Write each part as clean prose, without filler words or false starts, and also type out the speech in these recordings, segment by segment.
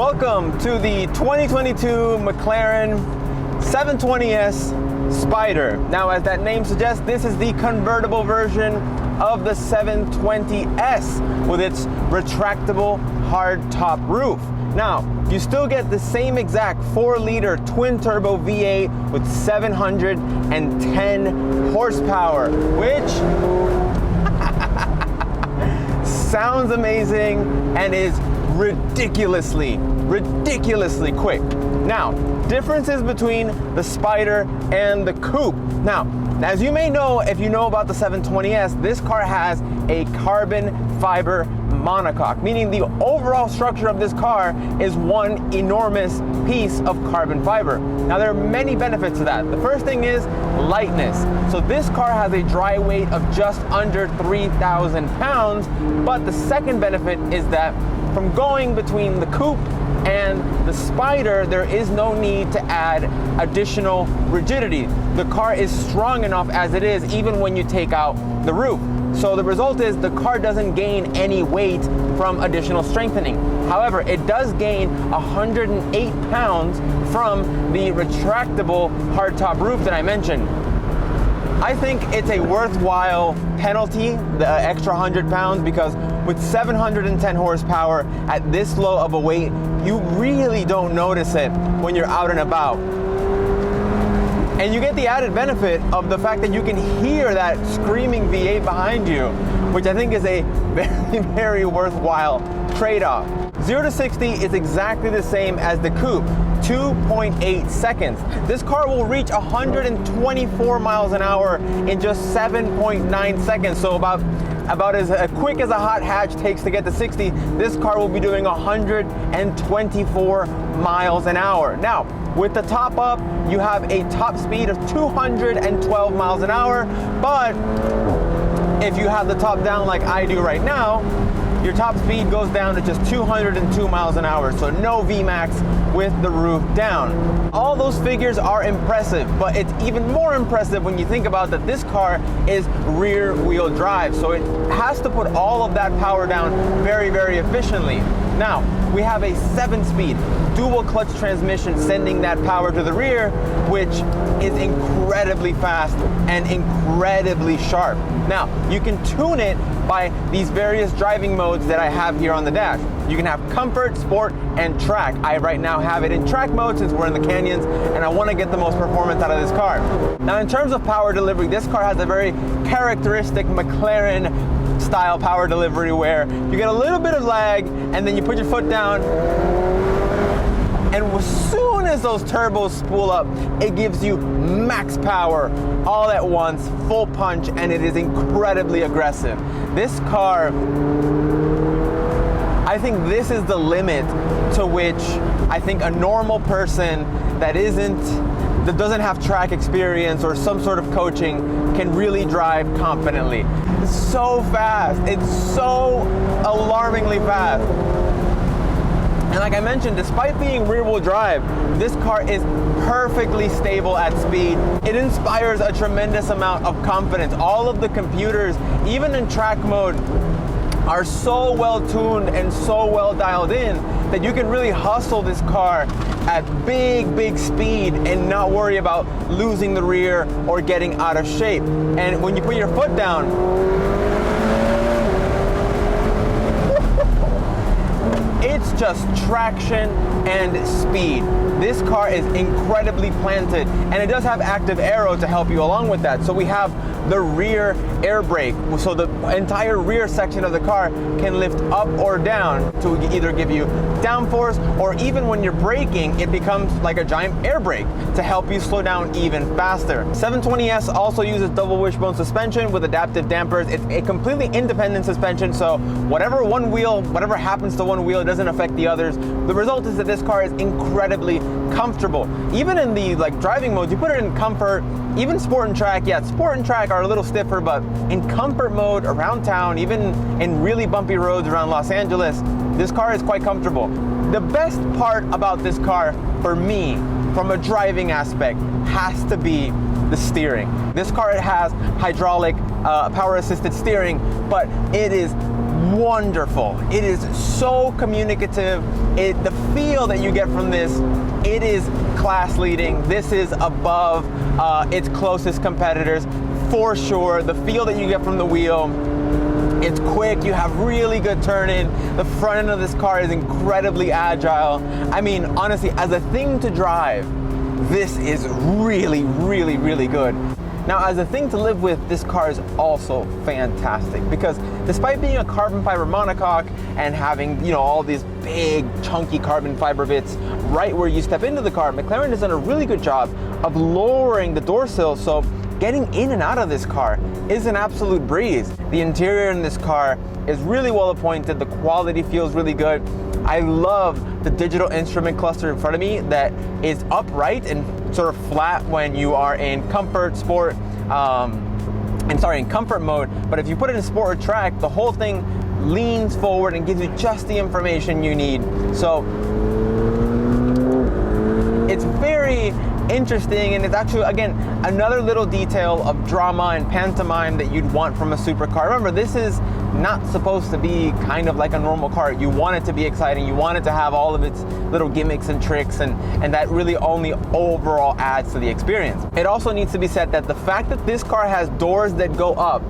Welcome to the 2022 McLaren 720S Spider. Now, as that name suggests, this is the convertible version of the 720S with its retractable hardtop roof. Now, you still get the same exact 4-liter twin-turbo V8 with 710 horsepower, which sounds amazing and is ridiculously quick. Now, differences between the Spider and the Coupe. Now, as you may know, if you know about the 720S, this car has a carbon fiber monocoque, meaning the overall structure of this car is one enormous piece of carbon fiber. Now, there are many benefits to that. The first thing is lightness. So this car has a dry weight of just under 3,000 pounds, but the second benefit is that from going between the Coupe and the Spider, there is no need to add additional rigidity. The car is strong enough as it is, even when you take out the roof. So the result is the car doesn't gain any weight from additional strengthening. However, it does gain 108 pounds from the retractable hardtop roof that I mentioned. I think it's a worthwhile penalty, the extra 100 pounds, because with 710 horsepower at this low of a weight, you really don't notice it when you're out and about. And you get the added benefit of the fact that you can hear that screaming V8 behind you, which I think is a very worthwhile trade-off. 0 to 60 is exactly the same as the Coupe, 2.8 seconds. This car will reach 124 miles an hour in just 7.9 seconds. So about as quick as a hot hatch takes to get to 60, this car will be doing 124 miles an hour. Now, with the top up, you have a top speed of 212 miles an hour, but if you have the top down like I do right now, your top speed goes down to just 202 miles an hour, so no VMAX with the roof down. All those figures are impressive, but it's even more impressive when you think about that this car is rear wheel drive, so it has to put all of that power down very efficiently. Now, we have a 7-speed dual clutch transmission sending that power to the rear, which is incredibly fast and incredibly sharp. Now, you can tune it by these various driving modes that I have here on the dash. You can have comfort, sport, and track. I right now have it in track mode since we're in the canyons and I want to get the most performance out of this car. Now, in terms of power delivery, this car has a very characteristic McLaren style power delivery where you get a little bit of lag and then you put your foot down, and as soon as those turbos spool up, it gives you max power all at once, full punch, and it is incredibly aggressive. This car, I think this is the limit to which I think a normal person that doesn't have track experience or some sort of coaching can really drive confidently. It's so fast. It's so alarmingly fast. And like I mentioned, despite being rear-wheel drive, this car is perfectly stable at speed. It inspires a tremendous amount of confidence. All of the computers, even in track mode, are so well tuned and so well dialed in that you can really hustle this car at big speed and not worry about losing the rear or getting out of shape. And when you put your foot down, it's just traction and speed. This car is incredibly planted, and it does have active aero to help you along with that. So we have the rear air brake, so the entire rear section of the car can lift up or down to either give you downforce, or even when you're braking, it becomes like a giant air brake to help you slow down even faster. 720S also uses double wishbone suspension with adaptive dampers. It's a completely independent suspension, so whatever happens to one wheel, it doesn't affect the others. The result is that this car is incredibly comfortable. Even in the driving modes, you put it in comfort, even sport and track. Yeah, sport and track are a little stiffer, but in comfort mode around town, even in really bumpy roads around Los Angeles, this car is quite comfortable. The best part about this car for me, from a driving aspect, has to be the steering. This car has hydraulic power assisted steering, but it is wonderful. It is so communicative the feel that you get from this, it is class leading. This is above its closest competitors for sure. The feel that you get from the wheel, it's quick, you have really good turn-in. The front end of this car is incredibly agile. I mean, honestly, as a thing to drive, this is really, really, really good. Now, as a thing to live with, this car is also fantastic because despite being a carbon fiber monocoque and having, you know, all these big, chunky carbon fiber bits right where you step into the car, McLaren has done a really good job of lowering the door sill, so getting in and out of this car is an absolute breeze. The interior in this car is really well appointed. The quality feels really good. I love the digital instrument cluster in front of me that is upright and sort of flat when you are in comfort, sport, in comfort mode. But if you put it in sport or track, the whole thing leans forward and gives you just the information you need. So it's very interesting, and it's actually, again, another little detail of drama and pantomime that you'd want from a supercar. Remember, this is not supposed to be kind of like a normal car. You want it to be exciting. You want it to have all of its little gimmicks and tricks, and that really only overall adds to the experience. It also needs to be said that the fact that this car has doors that go up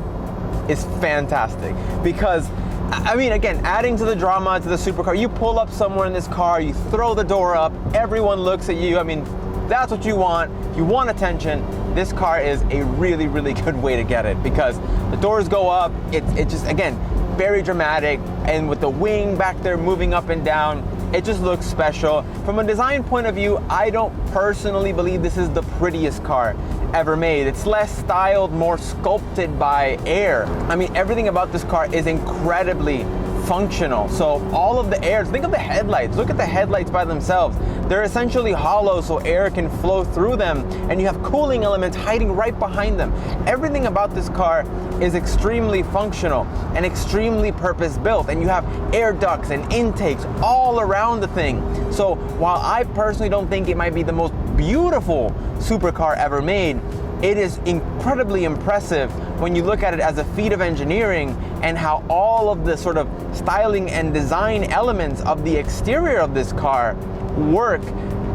is fantastic because, I mean, again, adding to the drama, to the supercar, you pull up somewhere in this car, you throw the door up, everyone looks at you. I mean, that's what you want. You want attention. This car is a really, really good way to get it because the doors go up. It's just, again, very dramatic, and with the wing back there moving up and down, it just looks special. From a design point of view, I don't personally believe this is the prettiest car ever made. It's less styled, more sculpted by air. I mean, everything about this car is incredibly functional. So all of the air, think of the headlights. Look at the headlights by themselves. They're essentially hollow so air can flow through them, and you have cooling elements hiding right behind them. Everything about this car is extremely functional and extremely purpose-built, and you have air ducts and intakes all around the thing. So while I personally don't think it might be the most beautiful supercar ever made, it is incredibly impressive when you look at it as a feat of engineering and how all of the sort of styling and design elements of the exterior of this car work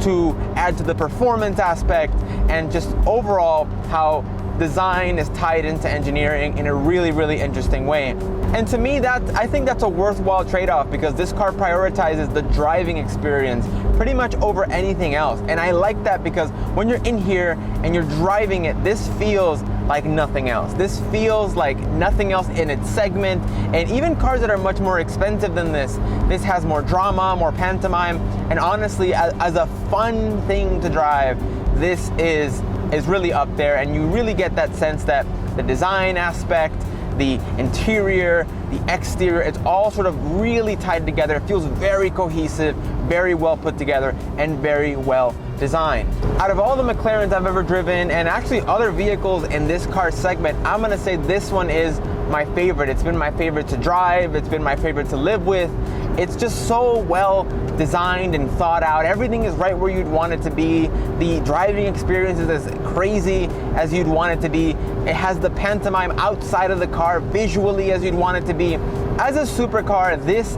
to add to the performance aspect, and just overall how design is tied into engineering in a really, really interesting way. And to me, I think that's a worthwhile trade-off because this car prioritizes the driving experience pretty much over anything else. And I like that because when you're in here and you're driving it, this feels like nothing else. This feels like nothing else in its segment. And even cars that are much more expensive than this has more drama, more pantomime, and honestly, as a fun thing to drive, this is really up there, and you really get that sense that the design aspect, the interior, the exterior, it's all sort of really tied together. It feels very cohesive, very well put together, and very well designed. Out of all the McLarens I've ever driven, and actually other vehicles in this car segment, I'm gonna say this one is my favorite. It's been my favorite to drive, it's been my favorite to live with. It's just so well designed and thought out. Everything is right where you'd want it to be. The driving experience is as crazy as you'd want it to be. It has the pantomime outside of the car visually as you'd want it to be. As a supercar, this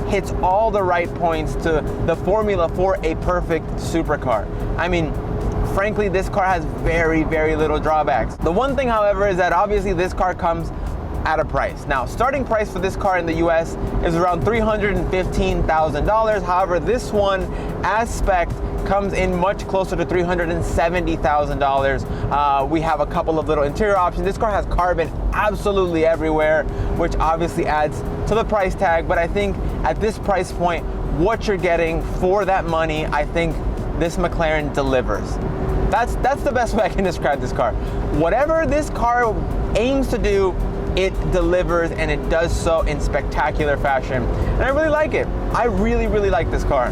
hits all the right points to the formula for a perfect supercar. I mean, frankly, this car has very, very little drawbacks. The one thing, however, is that obviously this car comes at a price. Now, starting price for this car in the US is around $315,000. However, this one, as spec'd, comes in much closer to $370,000. We have a couple of little interior options. This car has carbon absolutely everywhere, which obviously adds to the price tag. But I think at this price point, what you're getting for that money, I think this McLaren delivers. That's the best way I can describe this car. Whatever this car aims to do, it delivers, and it does so in spectacular fashion. And I really like it. I really, really like this car.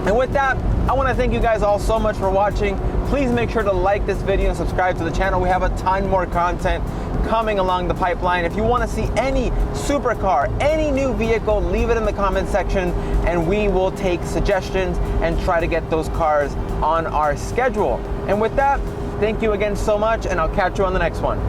And with that, I want to thank you guys all so much for watching. Please make sure to like this video and subscribe to the channel. We have a ton more content coming along the pipeline. If you want to see any supercar, any new vehicle, leave it in the comment section, and we will take suggestions and try to get those cars on our schedule. And with that, thank you again so much, and I'll catch you on the next one.